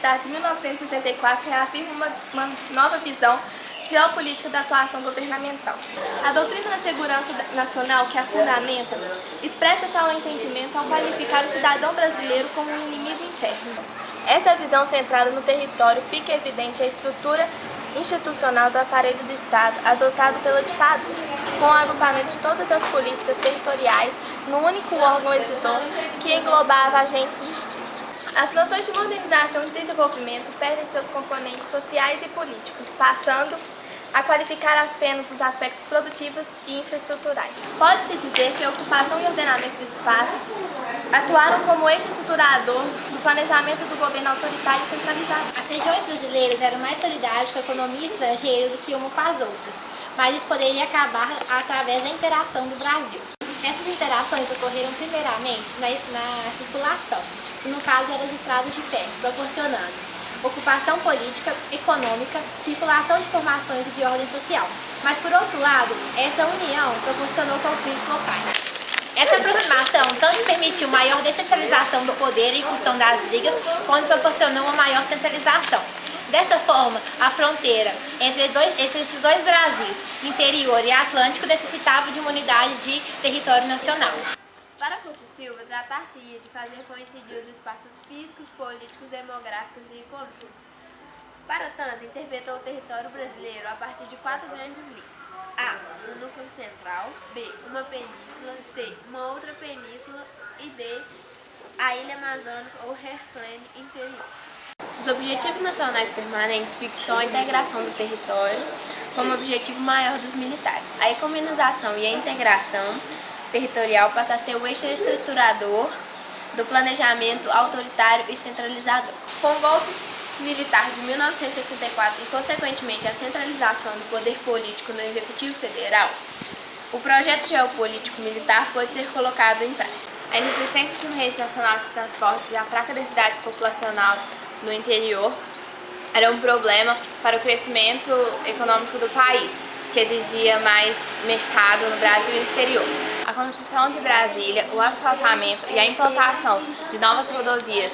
Militar de 1964 reafirma uma nova visão geopolítica da atuação governamental. A doutrina da segurança nacional, que a fundamenta, expressa tal entendimento ao qualificar o cidadão brasileiro como um inimigo interno. Essa visão centrada no território fica evidente a estrutura institucional do aparelho do Estado adotado pela ditadura, com o agrupamento de todas as políticas territoriais num único órgão executor que englobava agentes distintos. As noções de modernização e desenvolvimento perdem seus componentes sociais e políticos, passando a qualificar apenas os aspectos produtivos e infraestruturais. Pode-se dizer que a ocupação e ordenamento de espaços atuaram como eixo estruturador do planejamento do governo autoritário e centralizado. As regiões brasileiras eram mais solidárias com a economia estrangeira do que uma com as outras, mas isso poderia acabar através da interação do Brasil. Essas interações ocorreram primeiramente na circulação, que no caso eram as estradas de ferro, proporcionando ocupação política, econômica, circulação de informações e de ordem social. Mas, por outro lado, essa união proporcionou conflitos locais. Essa aproximação tanto permitiu maior descentralização do poder em função das brigas, quanto proporcionou uma maior centralização. Dessa forma, a fronteira entre esses dois Brasis, interior e Atlântico, necessitava de uma unidade de território nacional. Para Couto Silva, tratar-se-ia de fazer coincidir os espaços físicos, políticos, demográficos e econômicos. Para tanto, interpretou o território brasileiro a partir de 4 grandes linhas. A. O núcleo central. B. Uma península. C. Uma outra península. E D. A ilha amazônica ou Heartland interior. Os Objetivos Nacionais Permanentes fixam a integração do território como objetivo maior dos militares. A economização e a integração territorial passa a ser o eixo estruturador do planejamento autoritário e centralizador. Com o golpe militar de 1964 e, consequentemente, a centralização do poder político no Executivo Federal, o projeto geopolítico militar pode ser colocado em prática. A inexistência de uma rede nacional de transportes e a fraca densidade populacional no interior era um problema para o crescimento econômico do país, que exigia mais mercado no Brasil e no exterior. A construção de Brasília, o asfaltamento e a implantação de novas rodovias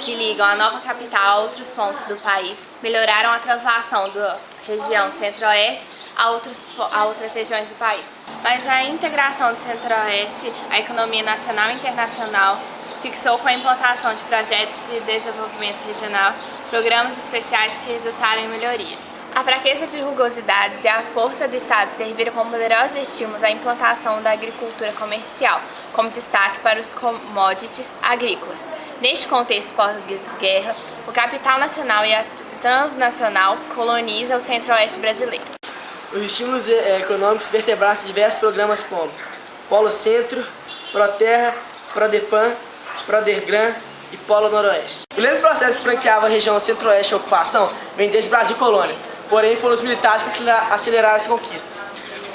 que ligam a nova capital a outros pontos do país melhoraram a translação da região centro-oeste a outras regiões do país. Mas a integração do centro-oeste à economia nacional e internacional fixou com a implantação de projetos de desenvolvimento regional programas especiais que resultaram em melhoria. A fraqueza de rugosidades e a força do Estado serviram como poderosos estímulos à implantação da agricultura comercial, como destaque para os commodities agrícolas. Neste contexto pós-guerra, o capital nacional e a transnacional coloniza o centro-oeste brasileiro. Os estímulos econômicos vertebraram diversos programas como Polo Centro, Proterra, Prodepan, Prodergran e Polo Noroeste. O lento processo que franqueava a região centro-oeste à ocupação vem desde Brasil Colônia, porém foram os militares que aceleraram essa conquista.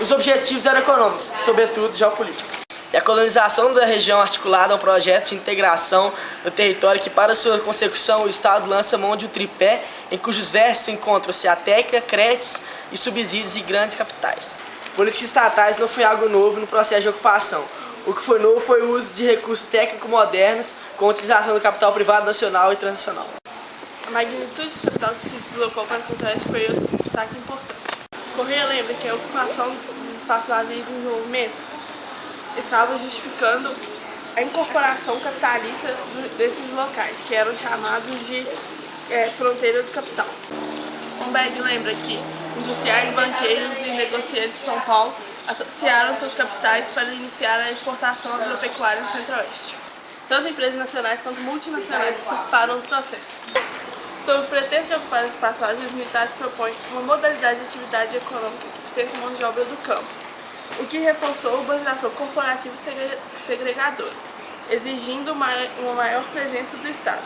Os objetivos eram econômicos, sobretudo geopolíticos. E a colonização da região articulada a um projeto de integração do território que, para sua consecução, o Estado lança mão de um tripé em cujos vértices encontram-se a técnica, créditos e subsídios em grandes capitais. Políticas estatais não foi algo novo no processo de ocupação. O que foi novo foi o uso de recursos técnicos modernos com a utilização do capital privado nacional e transnacional. A magnitude do capital que se deslocou para o centro-oeste foi outro destaque importante. Correia lembra que a ocupação dos espaços vazios de desenvolvimento estava justificando a incorporação capitalista desses locais, que eram chamados de fronteira do capital. Humberg lembra que industriais, banqueiros e negociantes de São Paulo associaram seus capitais para iniciar a exportação agropecuária no centro-oeste. Tanto empresas nacionais quanto multinacionais participaram do processo. Sob o pretexto de ocupar espaço vazio, os militares propõem uma modalidade de atividade econômica que dispensa mão de obra do campo, o que reforçou a urbanização corporativa e segregadora, exigindo uma maior presença do Estado.